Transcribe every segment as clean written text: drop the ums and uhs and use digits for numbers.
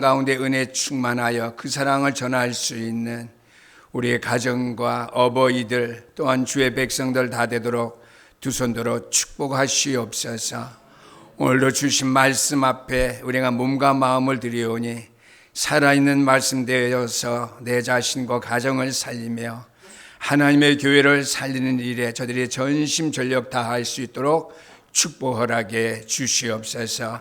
가운데 은혜 충만하여 그 사랑을 전할 수 있는 우리의 가정과 어버이들 또한 주의 백성들 다 되도록 두 손 들어 축복하시옵소서. 오늘도 주신 말씀 앞에 우리가 몸과 마음을 드리오니 살아있는 말씀 되어서 내 자신과 가정을 살리며 하나님의 교회를 살리는 일에 저들이 전심전력 다할 수 있도록 축복 허락해 주시옵소서.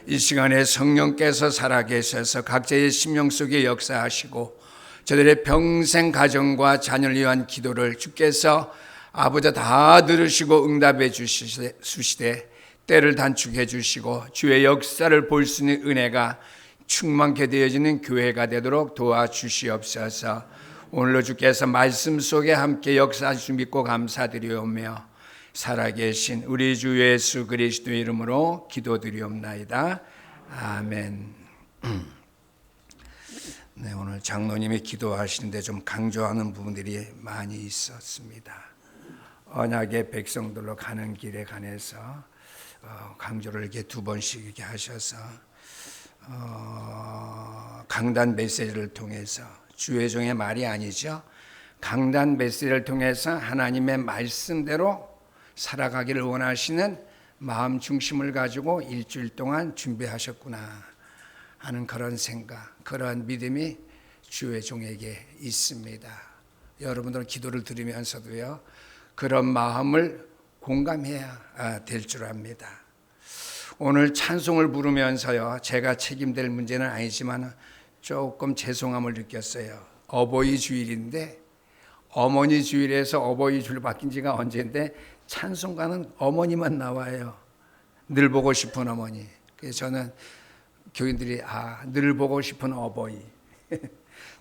이 시간에 성령께서 살아계셔서 각자의 심령 속에 역사하시고 저들의 평생 가정과 자녀를 위한 기도를 주께서 아버지 다 들으시고 응답해 주시되 때를 단축해 주시고 주의 역사를 볼 수 있는 은혜가 충만케 되어지는 교회가 되도록 도와주시옵소서. 오늘로 주께서 말씀 속에 함께 역사하실 줄 믿고 감사드리오며 살아계신 우리 주 예수 그리스도 이름으로 기도드리옵나이다. 아멘. 네, 오늘 장로님이 기도하시는데 좀 강조하는 부분들이 많이 있었습니다. 언약의 백성들로 가는 길에 관해서 강조를 이렇게 두 번씩 이렇게 하셔서 강단 메시지를 통해서 주의 종의 말이 아니죠. 강단 메시지를 통해서 하나님의 말씀대로 살아가기를 원하시는 마음 중심을 가지고 일주일 동안 준비하셨구나 하는 그런 생각, 그런 믿음이 주의 종에게 있습니다. 여러분들 기도를 들으면서도요, 그런 마음을 공감해야 될 줄 압니다. 오늘 찬송을 부르면서요, 제가 책임될 문제는 아니지만 조금 죄송함을 느꼈어요. 어버이 주일인데 어머니 주일에서 어버이 주일 바뀐 지가 언제인데 찬송가는 어머니만 나와요. 늘 보고 싶은 어머니. 그래서 저는 교인들이 늘 보고 싶은 어버이.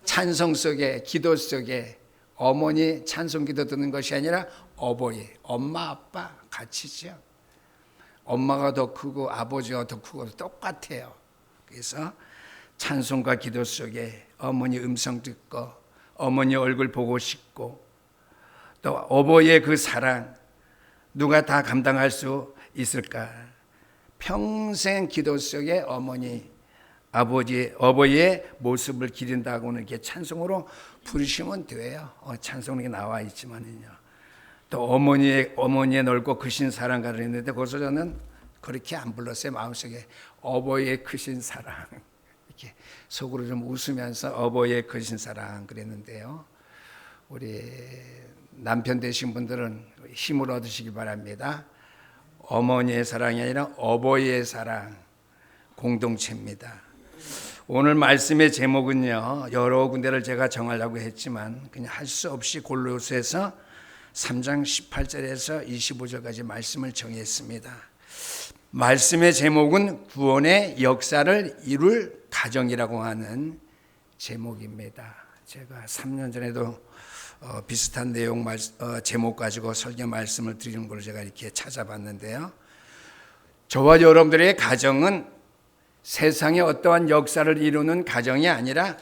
찬송 속에 기도 속에 어머니 찬송 기도 듣는 것이 아니라 어버이, 엄마 아빠 같이죠. 엄마가 더 크고 아버지가 더 크고 똑같아요. 그래서 찬송과 기도 속에 어머니 음성 듣고 어머니 얼굴 보고 싶고 또 어버이의 그 사랑 누가 다 감당할 수 있을까? 평생 기도 속에 어머니, 아버지, 어버이의 모습을 기린다고는 이렇게 찬송으로 부르시면 돼요. 찬송이 나와 있지만은요. 또 어머니의 넓고 크신 사랑가 그랬는데 거기서 저는 그렇게 안 불렀어요. 마음속에 어버이의 크신 사랑 이렇게 속으로 좀 웃으면서 어버이의 크신 사랑 그랬는데요. 우리 남편 되신 분들은 힘을 얻으시기 바랍니다. 어머니의 사랑이 아니라 어버이의 사랑 공동체입니다. 오늘 말씀의 제목은요, 여러 군데를 제가 정하려고 했지만 그냥 할 수 없이 골로새서 3장 18절에서 25절까지 말씀을 정했습니다. 말씀의 제목은 구원의 역사를 이룰 가정이라고 하는 제목입니다. 제가 3년 전에도 비슷한 내용 제목 가지고 설교 말씀을 드리는 걸 제가 이렇게 찾아봤는데요. 저와 여러분들의 가정은 세상의 어떠한 역사를 이루는 가정이 아니라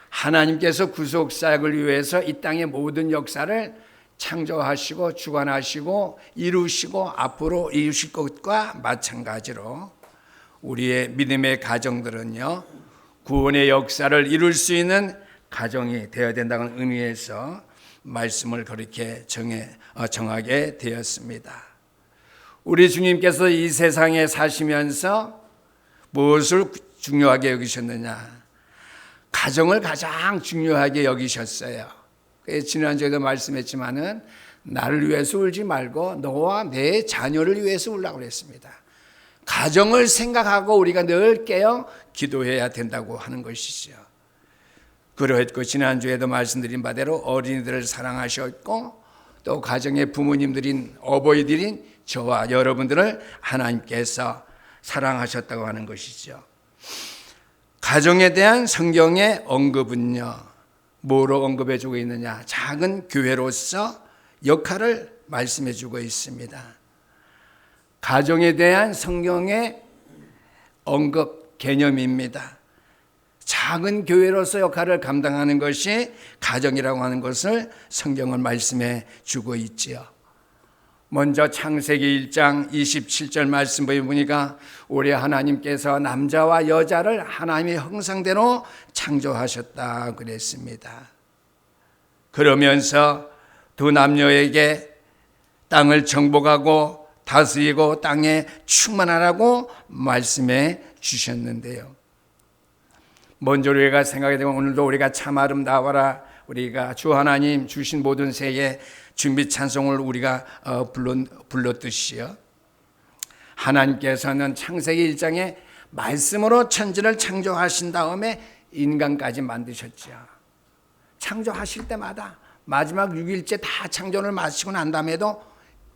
하나님께서 구속 사역을 위해서 이 땅의 모든 역사를 창조하시고 주관하시고 이루시고 앞으로 이루실 것과 마찬가지로 우리의 믿음의 가정들은요, 구원의 역사를 이룰 수 있는 가정이 되어야 된다는 의미에서 말씀을 그렇게 정하게 되었습니다. 우리 주님께서 이 세상에 사시면서 무엇을 중요하게 여기셨느냐? 가정을 가장 중요하게 여기셨어요. 지난주에도 말씀했지만은 나를 위해서 울지 말고 너와 내 자녀를 위해서 울라고 그랬습니다. 가정을 생각하고 우리가 늘 깨어 기도해야 된다고 하는 것이죠. 그러했고 지난주에도 말씀드린 바대로 어린이들을 사랑하셨고 또 가정의 부모님들인 어버이들인 저와 여러분들을 하나님께서 사랑하셨다고 하는 것이죠. 가정에 대한 성경의 언급은요, 뭐로 언급해 주고 있느냐? 작은 교회로서 역할을 말씀해 주고 있습니다. 가정에 대한 성경의 언급 개념입니다. 작은 교회로서 역할을 감당하는 것이 가정이라고 하는 것을 성경은 말씀해 주고 있지요. 먼저 창세기 1장 27절 말씀 보니까 우리 하나님께서 남자와 여자를 하나님의 형상대로 창조하셨다 그랬습니다. 그러면서 두 남녀에게 땅을 정복하고 다스리고 땅에 충만하라고 말씀해 주셨는데요. 먼저 우리가 생각해 보면 오늘도 우리가 참 아름다워라, 우리가 주 하나님 주신 모든 새의 준비 찬송을 우리가 불렀듯이요, 하나님께서는 창세기 1장에 말씀으로 천지를 창조하신 다음에 인간까지 만드셨죠. 창조하실 때마다 마지막 6일째 다 창조를 마치고 난 다음에도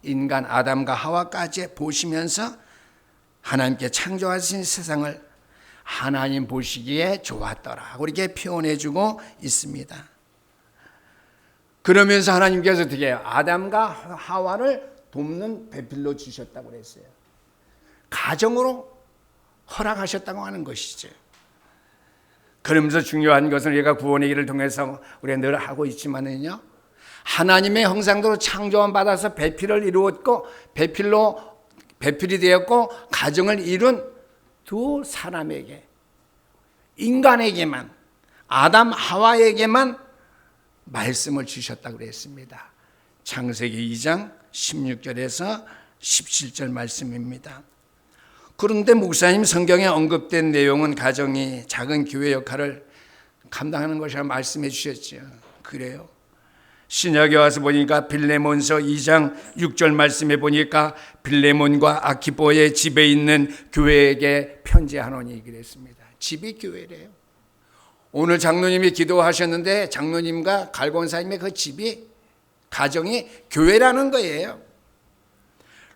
인간 아담과 하와까지 보시면서 하나님께 창조하신 세상을 하나님 보시기에 좋았더라 그렇게 표현해주고 있습니다. 그러면서 하나님께서 어떻게 해요? 아담과 하와를 돕는 배필로 주셨다고 그랬어요. 가정으로 허락하셨다고 하는 것이죠. 그러면서 중요한 것은 우리가 구원의 길을 통해서 우리가 늘 하고 있지만은요, 하나님의 형상대로 창조함 받아서 배필을 이루었고 배필이 되었고 가정을 이룬 두 사람에게, 인간에게만, 아담 하와에게만 말씀을 주셨다고 그랬습니다. 창세기 2장 16절에서 17절 말씀입니다. 그런데 목사님 성경에 언급된 내용은 가정이 작은 교회 역할을 감당하는 것이라고 말씀해 주셨죠. 그래요. 신약에 와서 보니까 빌레몬서 2장 6절 말씀에 보니까 빌레몬과 아키포의 집에 있는 교회에게 편지하노니 그랬습니다. 집이 교회래요. 오늘 장로님이 기도하셨는데 장로님과 갈권사님의 그 집이, 가정이 교회라는 거예요.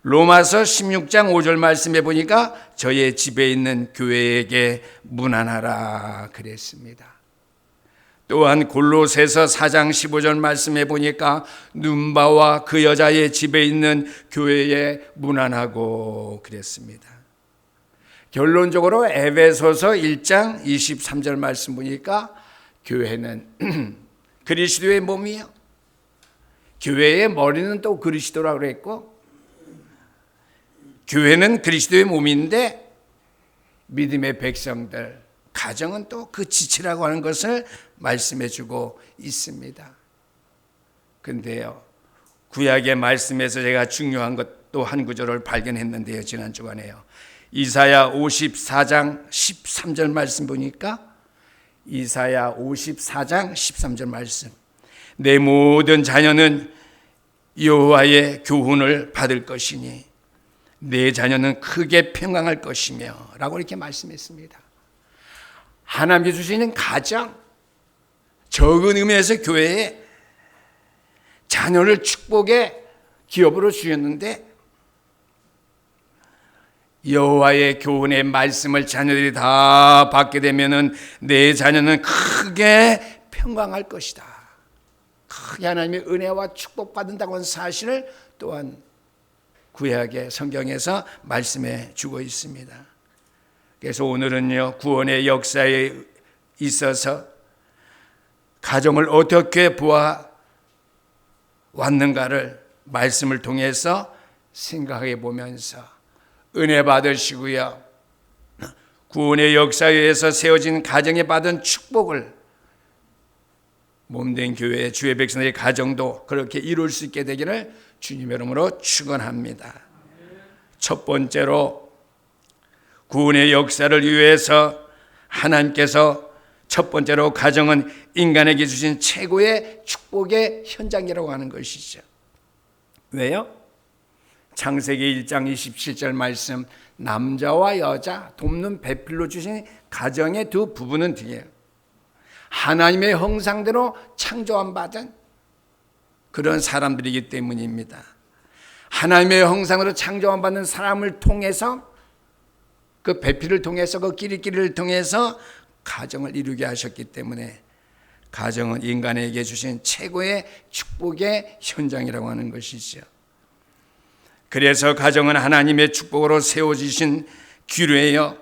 로마서 16장 5절 말씀에 보니까 저의 집에 있는 교회에게 문안하라 그랬습니다. 또한 골로새서 4장 15절 말씀에 보니까 눈바와 그 여자의 집에 있는 교회에 문안하고 그랬습니다. 결론적으로 에베소서 1장 23절 말씀 보니까 교회는 그리스도의 몸이요, 교회의 머리는 또 그리스도라고 그랬고, 교회는 그리스도의 몸인데 믿음의 백성들, 가정은 또 그 지체라고 하는 것을 말씀해 주고 있습니다. 근데요, 구약의 말씀에서 제가 중요한 것도 한 구절을 발견했는데요, 지난 주간에요. 이사야 54장 13절 말씀 보니까, 이사야 54장 13절 말씀, 내 모든 자녀는 여호와의 교훈을 받을 것이니 내 자녀는 크게 평강할 것이며 라고 이렇게 말씀했습니다. 하나님이 주시는 가정, 적은 의미에서 교회에 자녀를 축복의 기업으로 주셨는데, 여호와의 교훈의 말씀을 자녀들이 다 받게 되면은 내 자녀는 크게 평강할 것이다. 크게 하나님의 은혜와 축복받는다고 하는 사실을 또한 구약의 성경에서 말씀해 주고 있습니다. 그래서 오늘은요, 구원의 역사에 있어서 가정을 어떻게 보아왔는가를 말씀을 통해서 생각해 보면서 은혜 받으시고요, 구원의 역사에 의해서 세워진 가정에 받은 축복을 몸된 교회 주의 백성들의 가정도 그렇게 이룰 수 있게 되기를 주님의 이름으로 축원합니다. 첫 번째로 구원의 역사를 위해서 하나님께서 첫 번째로 가정은 인간에게 주신 최고의 축복의 현장이라고 하는 것이죠. 왜요? 창세기 1장 27절 말씀, 남자와 여자 돕는 배필로 주신 가정의 두 부부는 뒤에 하나님의 형상대로 창조함 받은 그런 사람들이기 때문입니다. 하나님의 형상으로 창조함 받는 사람을 통해서, 그 배필을 통해서, 그 끼리끼리를 통해서 가정을 이루게 하셨기 때문에 가정은 인간에게 주신 최고의 축복의 현장이라고 하는 것이죠. 그래서 가정은 하나님의 축복으로 세워지신 규례예요.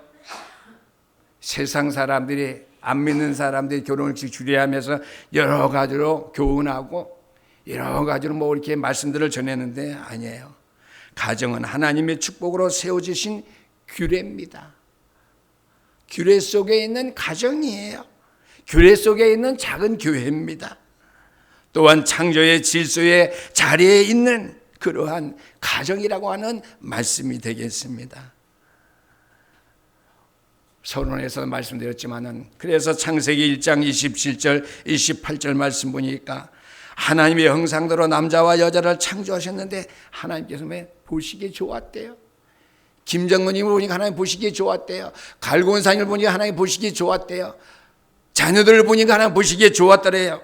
세상 사람들이, 안 믿는 사람들이 결혼을 주례하면서 여러 가지로 교훈하고 여러 가지로 이렇게 말씀들을 전했는데 아니에요. 가정은 하나님의 축복으로 세워지신 규례입니다. 규례 속에 있는 가정이에요. 규례 속에 있는 작은 교회입니다. 또한 창조의 질서의 자리에 있는 그러한 가정이라고 하는 말씀이 되겠습니다. 서론에서 말씀드렸지만은 그래서 창세기 1장 27절 28절 말씀 보니까 하나님의 형상대로 남자와 여자를 창조하셨는데 하나님께서 왜 보시기에 좋았대요. 김정은님을 보니까 하나님 보시기에 좋았대요. 갈고은사님을 보니까 하나님 보시기에 좋았대요. 자녀들을 보니까 하나님 보시기에 좋았더래요.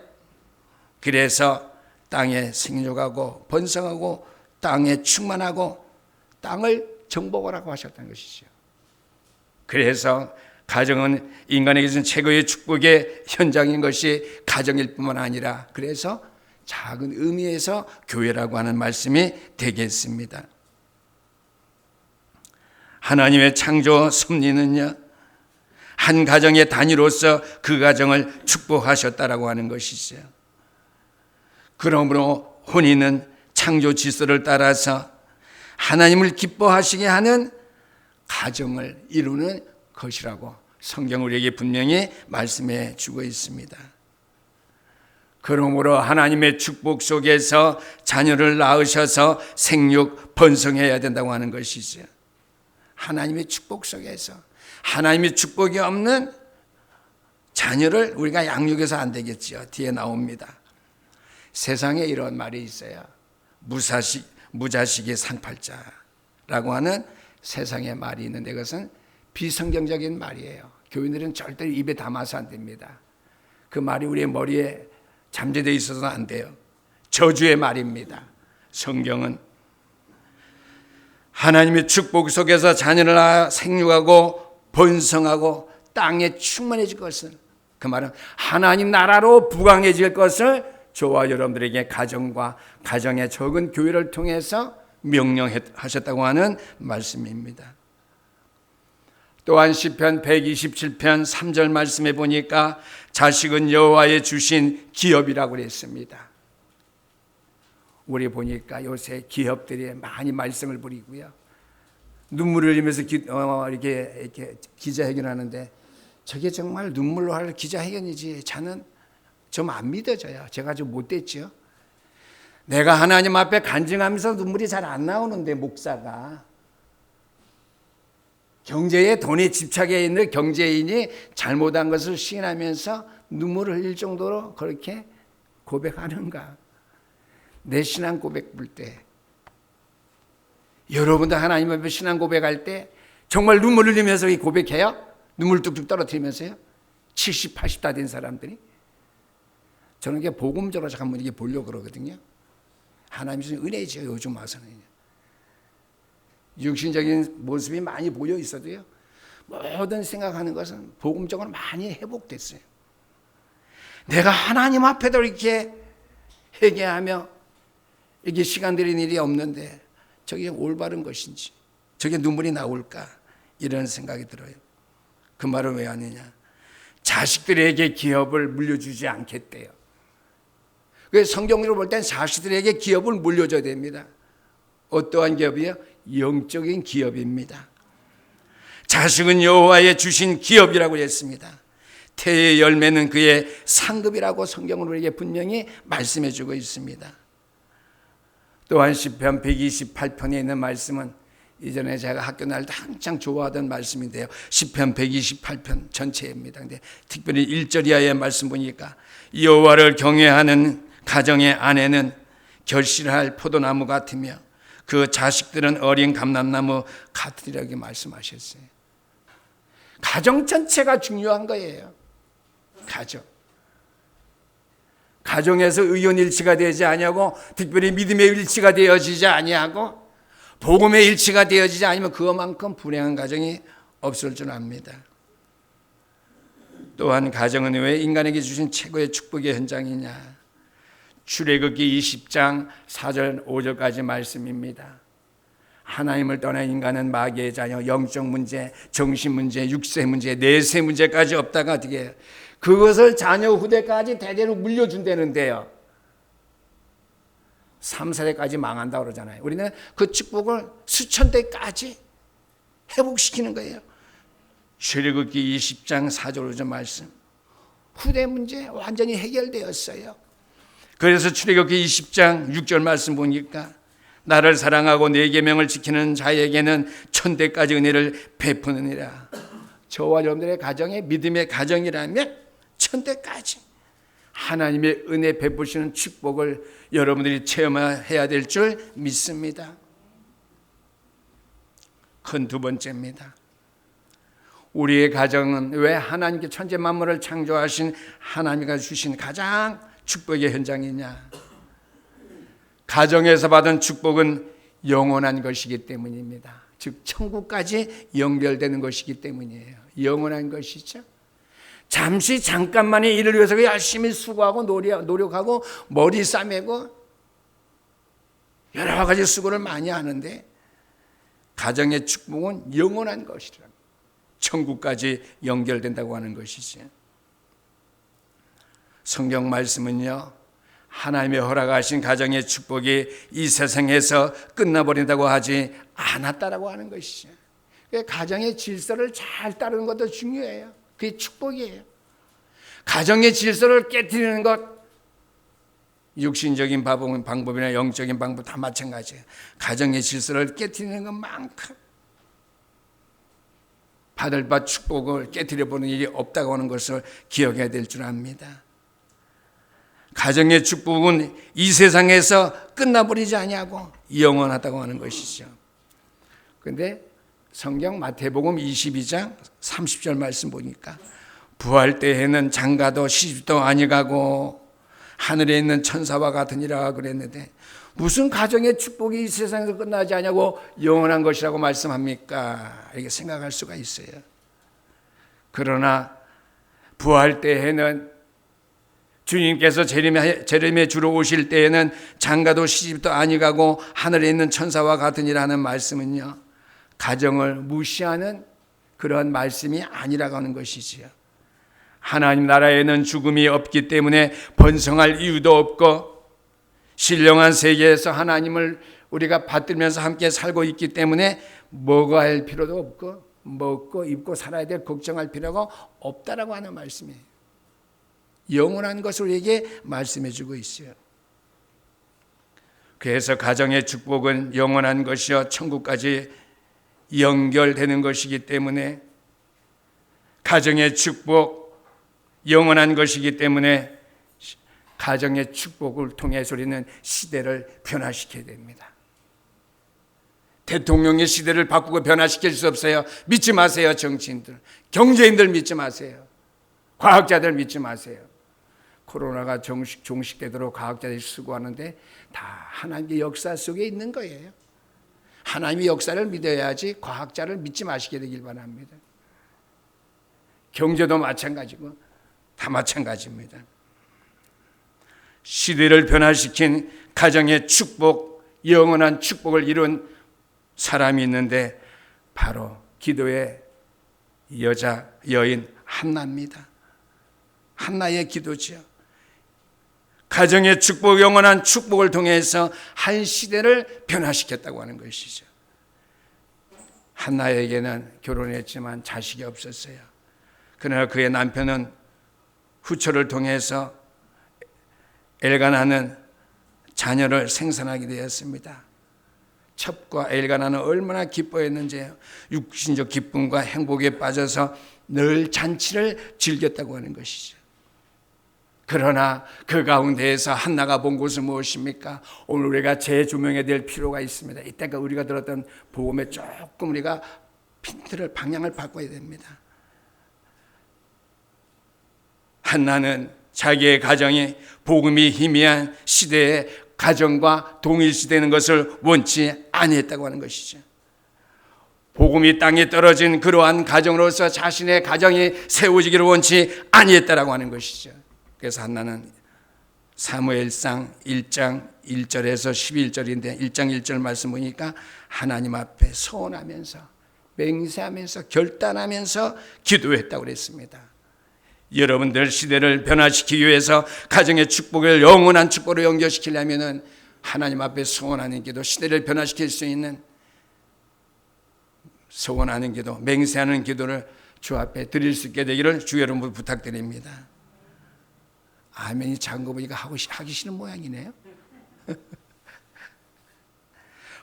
그래서 땅에 생육하고 번성하고 땅에 충만하고 땅을 정복하라고 하셨다는 것이죠. 그래서 가정은 인간에게 준 최고의 축복의 현장인 것이 가정일 뿐만 아니라 그래서 작은 의미에서 교회라고 하는 말씀이 되겠습니다. 하나님의 창조 섭리는요, 한 가정의 단위로서 그 가정을 축복하셨다라고 하는 것이죠. 그러므로 혼인은 창조 질서를 따라서 하나님을 기뻐하시게 하는 가정을 이루는 것이라고 성경 우리에게 분명히 말씀해 주고 있습니다. 그러므로 하나님의 축복 속에서 자녀를 낳으셔서 생육 번성해야 된다고 하는 것이죠. 하나님의 축복 속에서 하나님의 축복이 없는 자녀를 우리가 양육해서 안 되겠죠. 뒤에 나옵니다. 세상에 이런 말이 있어요. 무자식이 상팔자라고 하는 세상의 말이 있는데 그것은 비성경적인 말이에요. 교인들은 절대 입에 담아서 안 됩니다. 그 말이 우리의 머리에 잠재되어 있어서는 안 돼요. 저주의 말입니다. 성경은 하나님의 축복 속에서 자녀를 낳아 생육하고 번성하고 땅에 충만해질 것을, 그 말은 하나님 나라로 부강해질 것을 저와 여러분들에게 가정과 가정의 적은 교회를 통해서 명령하셨다고 하는 말씀입니다. 또한 시편 127편 3절 말씀에 보니까 자식은 여호와의 주신 기업이라고 그랬습니다. 우리 보니까 요새 기업들이 많이 말썽을 부리고요. 눈물을 흘리면서 이렇게 기자회견하는데 저게 정말 눈물로 할 기자회견이지 저는 좀 안 믿어져요. 제가 좀 못됐죠. 내가 하나님 앞에 간증하면서 눈물이 잘 안 나오는데 목사가 경제에 돈에 집착해 있는 경제인이 잘못한 것을 시인하면서 눈물을 흘릴 정도로 그렇게 고백하는가. 내 신앙 고백 볼 때 여러분도 하나님 앞에 신앙 고백할 때 정말 눈물 흘리면서 고백해요? 눈물 뚝뚝 떨어뜨리면서요? 70, 80 다 된 사람들이 저는 이게 복음적으로 한번 이게 보려고 그러거든요. 하나님이 주신 은혜죠. 요즘 와서는 육신적인 모습이 많이 보여 있어도요, 모든 생각하는 것은 복음적으로 많이 회복됐어요. 내가 하나님 앞에도 이렇게 회개하며 이게 시간 들이는 일이 없는데 저게 올바른 것인지, 저게 눈물이 나올까, 이런 생각이 들어요. 그 말은 왜 하느냐? 자식들에게 기업을 물려주지 않겠대요. 그래서 성경으로 볼 땐 자식들에게 기업을 물려줘야 됩니다. 어떠한 기업이요? 영적인 기업입니다. 자식은 여호와의 주신 기업이라고 했습니다. 태의 열매는 그의 상급이라고 성경은 우리에게 분명히 말씀해 주고 있습니다. 또한 시편 128편에 있는 말씀은 이전에 제가 학교 다닐 때 한창 좋아하던 말씀인데요. 시편 128편 전체입니다. 근데 특별히 1절 이하의 말씀 보니까 여호와를 경외하는 가정의 아내는 결실할 포도나무 같으며 그 자식들은 어린 감람나무 같으리라고 말씀하셨어요. 가정 전체가 중요한 거예요. 가정에서 의원 일치가 되지 아니하고 특별히 믿음의 일치가 되어지지 아니하고 복음의 일치가 되어지지 않으면 그것만큼 불행한 가정이 없을 줄 압니다. 또한 가정은 왜 인간에게 주신 최고의 축복의 현장이냐? 출애굽기 20장 4절 5절까지 말씀입니다. 하나님을 떠난 인간은 마귀의 자녀, 영적 문제, 정신 문제, 육세 문제, 내세 문제까지 없다가 어떻게 해요? 그것을 자녀 후대까지 대대로 물려준다는데요. 3, 4대까지 망한다고 그러잖아요. 우리는 그 축복을 수천 대까지 회복시키는 거예요. 출애굽기 20장 4절 5절 말씀. 후대 문제 완전히 해결되었어요. 그래서 출애굽기 20장 6절 말씀 보니까 나를 사랑하고 내 계명을 지키는 자에게는 1000대까지 은혜를 베푸느니라. 저와 여러분들의 가정이 믿음의 가정이라면 1000대까지 하나님의 은혜 베푸시는 축복을 여러분들이 체험해야 될 줄 믿습니다. 큰 두 번째입니다. 우리의 가정은 왜 하나님께 천재 만물을 창조하신 하나님과 주신 가장 축복의 현장이냐? 가정에서 받은 축복은 영원한 것이기 때문입니다. 즉 천국까지 연결되는 것이기 때문이에요. 영원한 것이죠. 잠시 잠깐만의 일을 위해서 열심히 수고하고 노력하고 머리 싸매고 여러 가지 수고를 많이 하는데 가정의 축복은 영원한 것이라 천국까지 연결된다고 하는 것이지. 성경 말씀은요, 하나님의 허락하신 가정의 축복이 이 세상에서 끝나버린다고 하지 않았다라고 하는 것이죠. 가정의 질서를 잘 따르는 것도 중요해요. 그게 축복이에요. 가정의 질서를 깨트리는 것, 육신적인 방법이나 영적인 방법 다 마찬가지예요. 가정의 질서를 깨트리는 것만큼 받을 바 축복을 깨트려보는 일이 없다고 하는 것을 기억해야 될 줄 압니다. 가정의 축복은 이 세상에서 끝나버리지 아니하고 영원하다고 하는 것이죠. 그런데 성경 마태복음 22장 30절 말씀 보니까 부활 때에는 장가도 시집도 아니가고 하늘에 있는 천사와 같으니라 그랬는데 무슨 가정의 축복이 이 세상에서 끝나지 않냐고 영원한 것이라고 말씀합니까? 이렇게 생각할 수가 있어요. 그러나 부활 때에는 주님께서 재림의 주로 오실 때에는 장가도 시집도 아니가고 하늘에 있는 천사와 같으니라는 말씀은요, 가정을 무시하는 그런 말씀이 아니라고 하는 것이지요. 하나님 나라에는 죽음이 없기 때문에 번성할 이유도 없고 신령한 세계에서 하나님을 우리가 받들면서 함께 살고 있기 때문에 먹어야 할 필요도 없고 먹고 입고 살아야 될 걱정할 필요가 없다라고 하는 말씀이에요. 영원한 것을 우리에게 말씀해 주고 있어요. 그래서 가정의 축복은 영원한 것이요 천국까지 연결되는 것이기 때문에 가정의 축복 영원한 것이기 때문에 가정의 축복을 통해서 우리는 시대를 변화시켜야 됩니다. 대통령의 시대를 바꾸고 변화시킬 수 없어요. 믿지 마세요. 정치인들, 경제인들 믿지 마세요. 과학자들 믿지 마세요. 코로나가 종식되도록 과학자들이 수고하는데 다 하나님의 역사 속에 있는 거예요. 하나님의 역사를 믿어야지 과학자를 믿지 마시게 되길 바랍니다. 경제도 마찬가지고 다 마찬가지입니다. 시대를 변화시킨 가정의 축복, 영원한 축복을 이룬 사람이 있는데 바로 기도의 여인 한나입니다. 한나의 기도지요. 가정의 축복, 영원한 축복을 통해서 한 시대를 변화시켰다고 하는 것이죠. 한나에게는 결혼했지만 자식이 없었어요. 그러나 그의 남편은 후처를 통해서 엘가나는 자녀를 생산하게 되었습니다. 첩과 엘가나는 얼마나 기뻐했는지 육신적 기쁨과 행복에 빠져서 늘 잔치를 즐겼다고 하는 것이죠. 그러나 그 가운데에서 한나가 본 것은 무엇입니까? 오늘 우리가 재조명해야 될 필요가 있습니다. 이때가 우리가 들었던 복음에 조금 우리가 핀트를 방향을 바꿔야 됩니다. 한나는 자기의 가정이 복음이 희미한 시대에 가정과 동일시되는 것을 원치 아니했다고 하는 것이죠. 복음이 땅에 떨어진 그러한 가정으로서 자신의 가정이 세워지기를 원치 아니했다라고 하는 것이죠. 그래서 한나는 사무엘상 1장 1절에서 11절인데 1장 1절 말씀 보니까 하나님 앞에 서원하면서 맹세하면서 결단하면서 기도했다고 그랬습니다. 여러분들 시대를 변화시키기 위해서 가정의 축복을 영원한 축복으로 연결시키려면 하나님 앞에 소원하는 기도, 시대를 변화시킬 수 있는 소원하는 기도, 맹세하는 기도를 주 앞에 드릴 수 있게 되기를 주 여러분 부탁드립니다. 아멘이 작은 거 보니까 하기 싫은 모양이네요.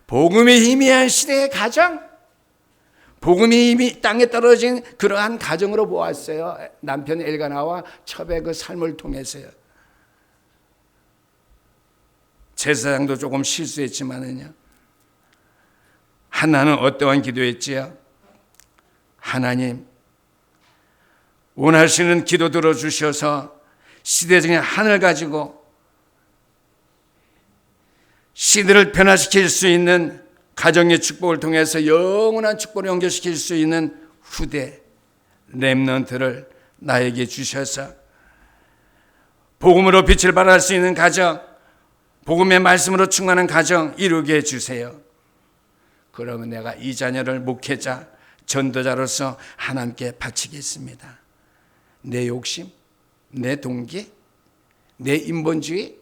복음이 희미한 시대의 가정, 복음이 이미 땅에 떨어진 그러한 가정으로 보았어요. 남편 엘가나와 첩의 그 삶을 통해서요. 제사장도 조금 실수했지만은요, 하나는 어떠한 기도했지요? 하나님, 원하시는 기도 들어주셔서 시대적인 한을 가지고 시대를 변화시킬 수 있는 가정의 축복을 통해서 영원한 축복을 연결시킬 수 있는 후대 렘넌트를 나에게 주셔서 복음으로 빛을 발할 수 있는 가정, 복음의 말씀으로 충만한 가정 이루게 해주세요. 그러면 내가 이 자녀를 목회자, 전도자로서 하나님께 바치겠습니다. 내 욕심, 내 동기, 내 인본주의,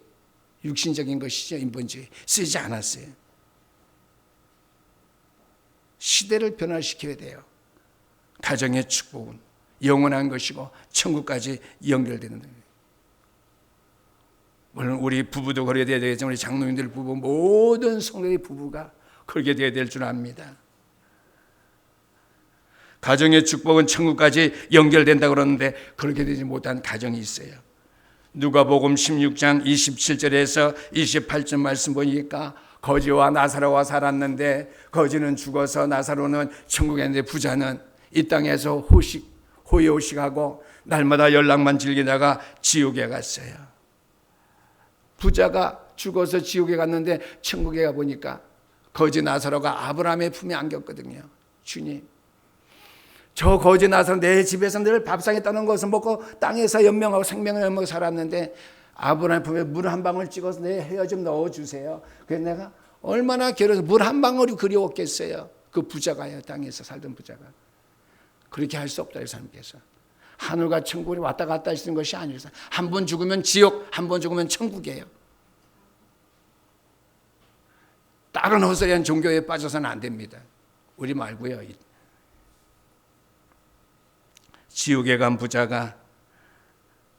육신적인 것이죠. 인본주의 쓰지 않았어요. 시대를 변화시켜야 돼요. 가정의 축복은 영원한 것이고 천국까지 연결되는 거예요. 물론 우리 부부도 그래야 되겠지만 우리 장로님들 부부, 모든 성도의 부부가 그렇게 되어야 될 줄 압니다. 가정의 축복은 천국까지 연결된다고 그러는데 그렇게 되지 못한 가정이 있어요. 누가복음 16장 27절에서 28절 말씀 보니까 거지와 나사로가 살았는데 거지는 죽어서 나사로는 천국에 있는데 부자는 이 땅에서 호의호식하고 날마다 연락만 즐기다가 지옥에 갔어요. 부자가 죽어서 지옥에 갔는데 천국에 가보니까 거지 나사로가 아브라함의 품에 안겼거든요. 주님, 저 거지 나사로 내 집에서 늘 밥상에 떠는 것을 먹고 땅에서 연명하고 생명을 연명하고 살았는데 아브라함의 품에 물 한 방울 찍어서 내 헤어 좀 넣어주세요. 그래서 내가 얼마나 괴로워서 물 한 방울이 그리웠겠어요. 그 부자가요, 땅에서 살던 부자가. 그렇게 할 수 없다, 이 사람께서. 하늘과 천국이 왔다 갔다 하시는 것이 아니라 한 번 죽으면 지옥, 한 번 죽으면 천국이에요. 다른 헛소리한 종교에 빠져서는 안 됩니다. 우리 말고요. 지옥에 간 부자가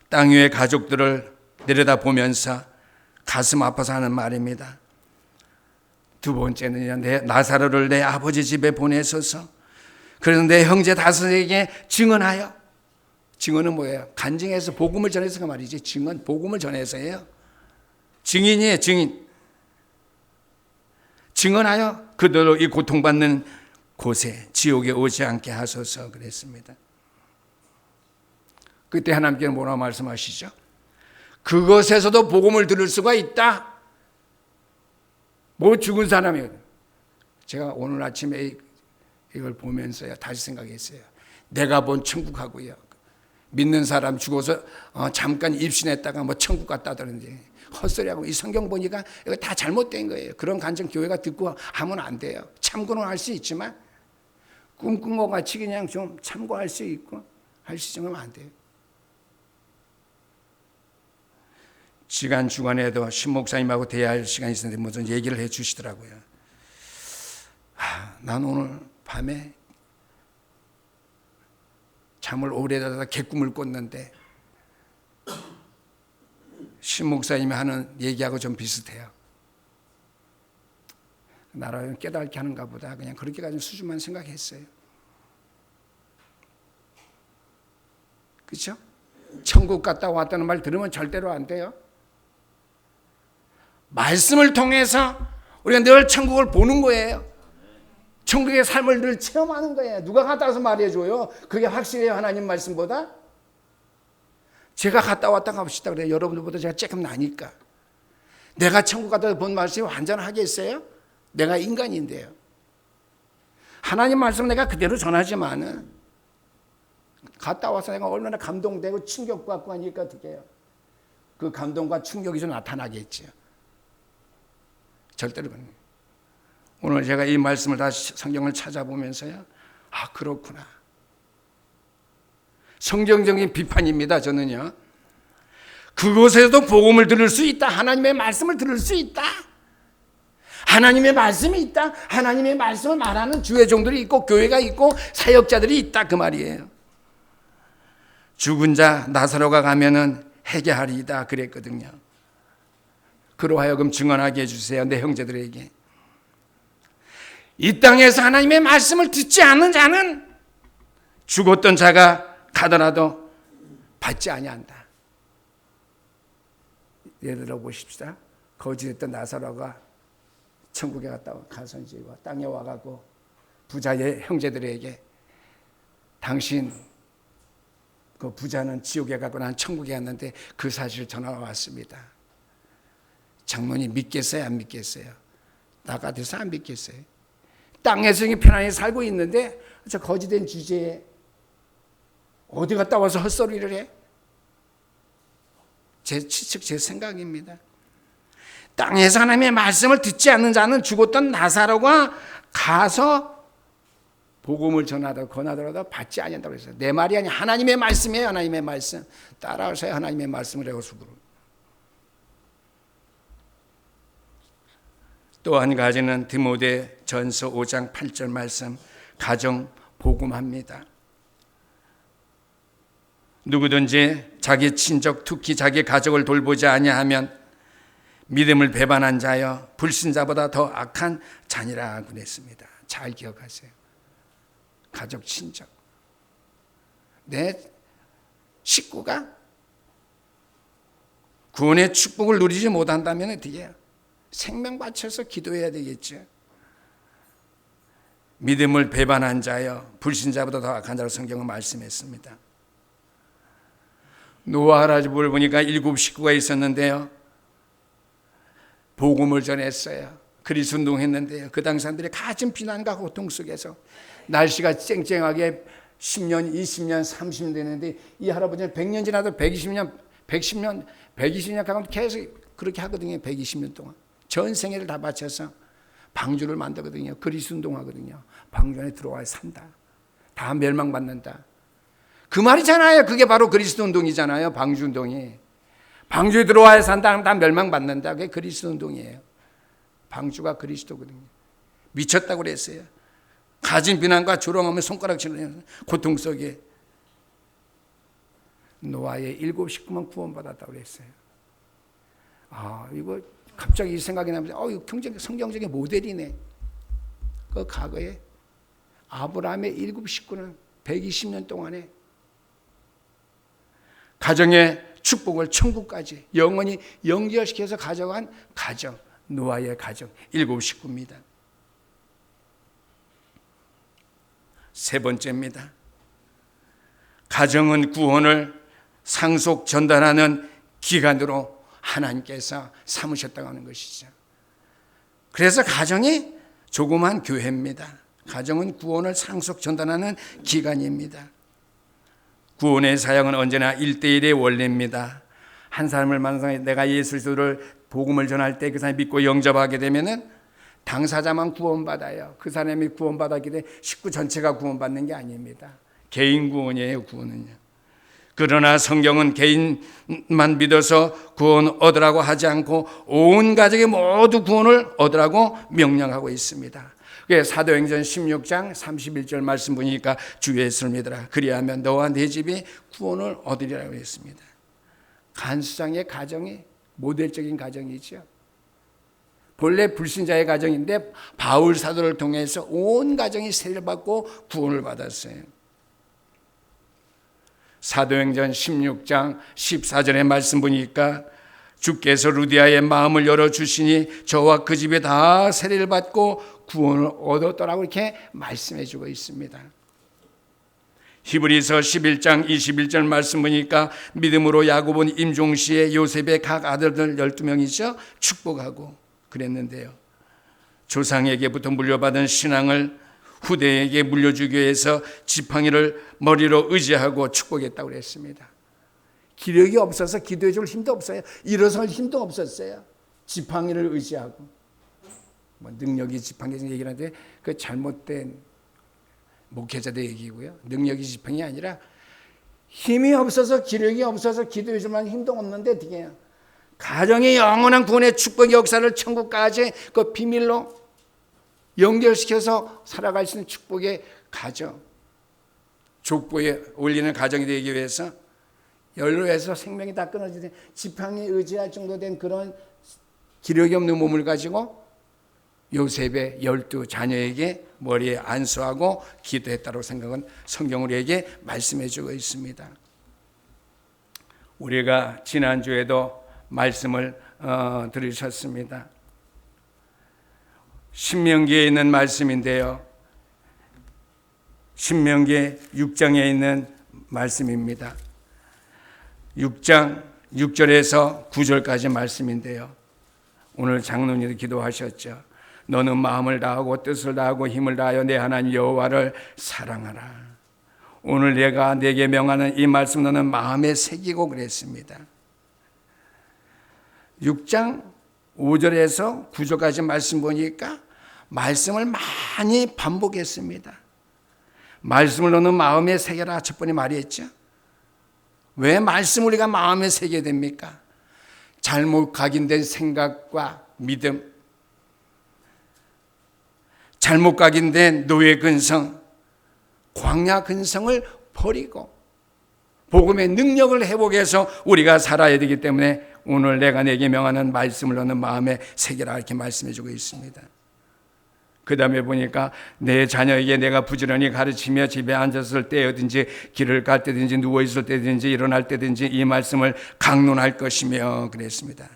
땅 위의 가족들을 내려다보면서 가슴 아파서 하는 말입니다. 두 번째는 내 나사로를 내 아버지 집에 보내소서. 그래서 내 형제 다섯에게 증언하여. 증언은 뭐예요? 간증해서 복음을 전해서가 말이지. 증언, 복음을 전해서예요. 증인이에요, 증인. 증언하여 그대로 이 고통받는 곳에 지옥에 오지 않게 하소서 그랬습니다. 그때 하나님께는 뭐라고 말씀하시죠? 그것에서도 복음을 들을 수가 있다. 뭐 죽은 사람이에요. 제가 오늘 아침에 이걸 보면서요 다시 생각했어요. 내가 본 천국하고요. 믿는 사람 죽어서 잠깐 입신했다가 뭐 천국 갔다더니 헛소리하고 이 성경 보니까 이거 다 잘못된 거예요. 그런 간증 교회가 듣고 하면 안 돼요. 참고는 할 수 있지만 꿈꾼 것 같이 그냥 좀 참고할 수 있고 할 수 있으면 안 돼요. 시간 주간에도 신 목사님하고 대화할 시간이 있었는데 무슨 얘기를 해 주시더라고요. 난 오늘 밤에 잠을 오래 자다가 개꿈을 꿨는데 신 목사님이 하는 얘기하고 좀 비슷해요. 나를 깨닫게 하는가 보다 그냥 그렇게 가진 수준만 생각했어요. 그렇죠? 천국 갔다 왔다는 말 들으면 절대로 안 돼요. 말씀을 통해서 우리가 늘 천국을 보는 거예요. 천국의 삶을 늘 체험하는 거예요. 누가 갔다 와서 말해줘요. 그게 확실해요. 하나님 말씀보다. 제가 갔다 왔다 가봅시다. 그래요. 여러분들보다 제가 조금 나니까. 내가 천국 갔다 본 말씀이 완전하겠어요? 내가 인간인데요. 하나님 말씀 내가 그대로 전하지만은 갔다 와서 내가 얼마나 감동되고 충격받고 하니까 어떻게 해요? 그 감동과 충격이 좀 나타나겠죠. 절대로 그런 거예요. 오늘 제가 이 말씀을 다시 성경을 찾아보면서요. 아, 그렇구나. 성경적인 비판입니다. 저는요. 그곳에서도 복음을 들을 수 있다. 하나님의 말씀을 들을 수 있다. 하나님의 말씀이 있다. 하나님의 말씀을 말하는 주의 종들이 있고 교회가 있고 사역자들이 있다 그 말이에요. 죽은 자 나사로가 가면은 회개하리이다 그랬거든요. 그로 하여금 증언하게 해주세요. 내 형제들에게. 이 땅에서 하나님의 말씀을 듣지 않는 자는 죽었던 자가 가더라도 받지 아니한다. 예를 들어 보십시다. 거지됐던 나사로가 천국에 가서 이제 땅에 와가고 부자의 형제들에게 당신 그 부자는 지옥에 가고 난 천국에 갔는데 그 사실을 전화가 왔습니다. 장로님 믿겠어요? 안 믿겠어요? 나 같아서 안 믿겠어요. 땅에서 편안히 살고 있는데 저 거지된 주제에 어디 갔다 와서 헛소리를 해? 제 추측, 제 생각입니다. 땅에서 하나님의 말씀을 듣지 않는 자는 죽었던 나사로가 가서 복음을 전하더라도 권하더라도 받지 아니한다고 했어요. 내 말이 아니 하나님의 말씀이에요. 하나님의 말씀. 따라오세요. 하나님의 말씀을 해서 또 한 가지는 디모데 전서 5장 8절 말씀 가정 복음합니다. 누구든지 자기 친족 특히 자기 가족을 돌보지 아니하면 믿음을 배반한 자여 불신자보다 더 악한 자니라 그랬습니다. 잘 기억하세요. 가족 친족 내 식구가 구원의 축복을 누리지 못한다면 어떻게 해요? 생명 바쳐서 기도해야 되겠죠. 믿음을 배반한 자여 불신자보다 더 악한 자로 성경은 말씀했습니다. 노아 할아버지를 보니까 7 식구가 있었는데요. 복음을 전했어요. 그리스도 운동했는데요. 그 당시 사람들이 가진 비난과 고통 속에서 날씨가 쨍쨍하게 10년, 20년, 30년 되는데 이 할아버지는 100년 지나도 120년 가면 계속 그렇게 하거든요. 120년 동안. 전 생애를 다 바쳐서 방주를 만들거든요. 그리스도 운동하거든요. 방주 안에 들어와야 산다. 다 멸망받는다. 그 말이잖아요. 그게 바로 그리스도 운동이잖아요. 방주 운동이. 방주에 들어와야 산다. 다 멸망받는다. 그게 그리스도 운동이에요. 방주가 그리스도거든요. 미쳤다고 그랬어요. 가진 비난과 조롱하며 손가락 치는 고통 속에 노아의 7 식구만 구원받았다고 그랬어요. 이거 갑자기 이 생각이 나면서 이거 성경적인 모델이네. 그 과거에 아브라함의 7 식구는 120년 동안에 가정의 축복을 천국까지 영원히 연결시켜서 가져간 가정, 노아의 가정 7 식구입니다. 세 번째입니다. 가정은 구원을 상속 전달하는 기관으로 하나님께서 삼으셨다고 하는 것이죠. 그래서 가정이 조그만 교회입니다. 가정은 구원을 상속 전달하는 기관입니다. 구원의 사역은 언제나 1:1의 원리입니다. 한 사람을 만나서 내가 예수 그리스도를 복음을 전할 때 그 사람이 믿고 영접하게 되면은 당사자만 구원받아요. 그 사람이 구원받았기 때문에 식구 전체가 구원받는 게 아닙니다. 개인 구원이에요, 구원은요. 그러나 성경은 개인만 믿어서 구원 얻으라고 하지 않고 온 가족이 모두 구원을 얻으라고 명령하고 있습니다. 사도행전 16장 31절 말씀 보니까 주 예수를 믿으라. 그리하면 너와 네 집이 구원을 얻으리라고 했습니다. 간수장의 가정이 모델적인 가정이죠. 본래 불신자의 가정인데 바울 사도를 통해서 온 가정이 세례를 받고 구원을 받았어요. 사도행전 16장 14절의 말씀 보니까 주께서 루디아의 마음을 열어주시니 저와 그 집에 다 세례를 받고 구원을 얻었더라고 이렇게 말씀해 주고 있습니다. 히브리서 11장 21절 말씀 보니까 믿음으로 야곱은 임종시에 요셉의 각 아들들 12명이죠. 축복하고 그랬는데요. 조상에게부터 물려받은 신앙을 후대에게 물려주기 위해서 지팡이를 머리로 의지하고 축복했다고 그랬습니다. 기력이 없어서 기도해 줄 힘도 없어요. 일어설 힘도 없었어요. 지팡이를 의지하고. 능력이 지팡이 얘기하는데 그 잘못된 목회자들 얘기고요. 능력이 지팡이 아니라 힘이 없어서 기력이 없어서 기도해 줄 만한 힘도 없는데 어떻게 해요? 가정의 영원한 구원의 축복의 역사를 천국까지 그 비밀로 연결시켜서 살아갈 수 있는 축복의 가정, 족보에 올리는 가정이 되기 위해서 연로해서 생명이 다 끊어지는 지팡이에 의지할 정도 된 그런 기력이 없는 몸을 가지고 요셉의 12 자녀에게 머리에 안수하고 기도했다고 생각은 성경 우리에게 말씀해 주고 있습니다. 우리가 지난주에도 말씀을 들으셨습니다. 신명기에 있는 말씀인데요. 신명기 6장에 있는 말씀입니다. 6장 6절에서 9절까지 말씀인데요. 오늘 장로님도 기도하셨죠. 너는 마음을 다하고 뜻을 다하고 힘을 다하여 내 하나님 여호와를 사랑하라. 오늘 내가 네게 명하는 이 말씀 너는 마음에 새기고 그랬습니다. 6장 5절에서 9절까지 말씀 보니까 말씀을 많이 반복했습니다. 말씀을 너는 마음에 새겨라 첫 번째 말이었죠. 왜 말씀을 우리가 마음에 새겨야 됩니까? 잘못 각인된 생각과 믿음, 잘못 각인된 노예 근성, 광야 근성을 버리고 복음의 능력을 회복해서 우리가 살아야 되기 때문에 오늘 내가 내게 명하는 말씀을 너는 마음에 새겨라 이렇게 말씀해 주고 있습니다. 그 다음에 보니까 내 자녀에게 내가 부지런히 가르치며 집에 앉았을 때든지 길을 갈 때든지 누워있을 때든지 일어날 때든지 이 말씀을 강론할 것이며 그랬습니다.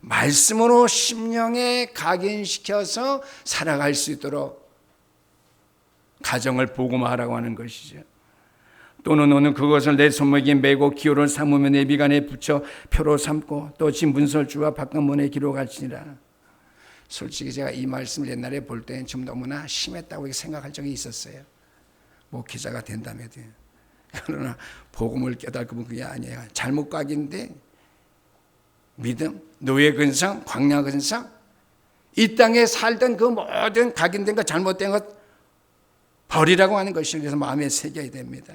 말씀으로 심령에 각인시켜서 살아갈 수 있도록 가정을 복음화하라고 하는 것이죠. 또는 너는 그것을 내 손목에 메고 기호를 삼으며 내 비간에 붙여 표로 삼고 또 진문설주와 바깥문에 기록할지니라. 솔직히 제가 이 말씀을 옛날에 볼 때는 좀 너무나 심했다고 생각할 적이 있었어요. 목회자가 된다며도. 그러나 복음을 깨닫고 보면 그게 아니에요. 잘못 각인데 믿음, 노예 근성, 광야 근성, 이 땅에 살던 그 모든 각인된 것, 잘못된 것 버리라고 하는 것이 그래서 마음에 새겨야 됩니다.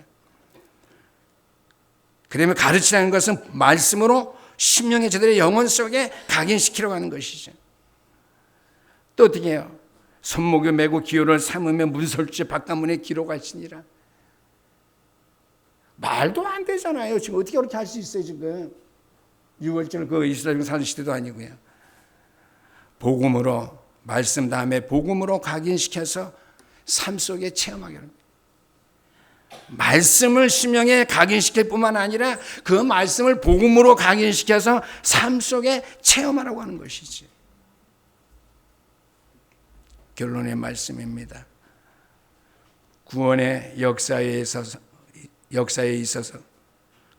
그러면 가르치라는 것은 말씀으로 심령의 저들의 영혼 속에 각인시키려고 하는 것이죠. 또 어떻게 해요? 손목에 메고 기호를 삼으며 문설주의 바깥문에 기록하시니라. 말도 안 되잖아요. 지금 어떻게 그렇게 할 수 있어요 지금. 6월절 그 이스라엘 사는 시대도 아니고요. 복음으로 말씀 다음에 복음으로 각인시켜서 삶 속에 체험하게 합니다. 말씀을 심령에 각인시킬 뿐만 아니라 그 말씀을 복음으로 각인시켜서 삶 속에 체험하라고 하는 것이지. 결론의 말씀입니다. 구원의 역사에 있어서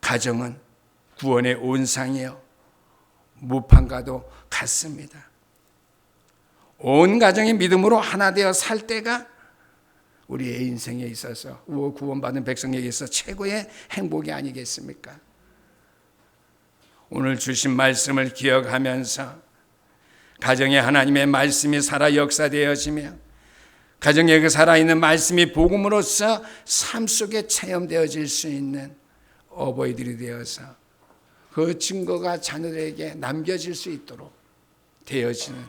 가정은 구원의 온상이요 무판과도 같습니다. 온 가정이 믿음으로 하나 되어 살 때가 우리의 인생에 있어서 구원받은 백성에게 있어서 최고의 행복이 아니겠습니까? 오늘 주신 말씀을 기억하면서 가정에 하나님의 말씀이 살아 역사되어지며 가정에 그 살아있는 말씀이 복음으로서 삶 속에 체험되어질 수 있는 어버이들이 되어서 그 증거가 자녀들에게 남겨질 수 있도록 되어지는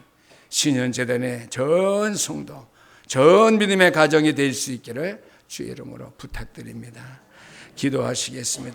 신현재단의 전 성도, 전 믿음의 가정이 될 수 있기를 주의 이름으로 부탁드립니다. 기도하시겠습니다.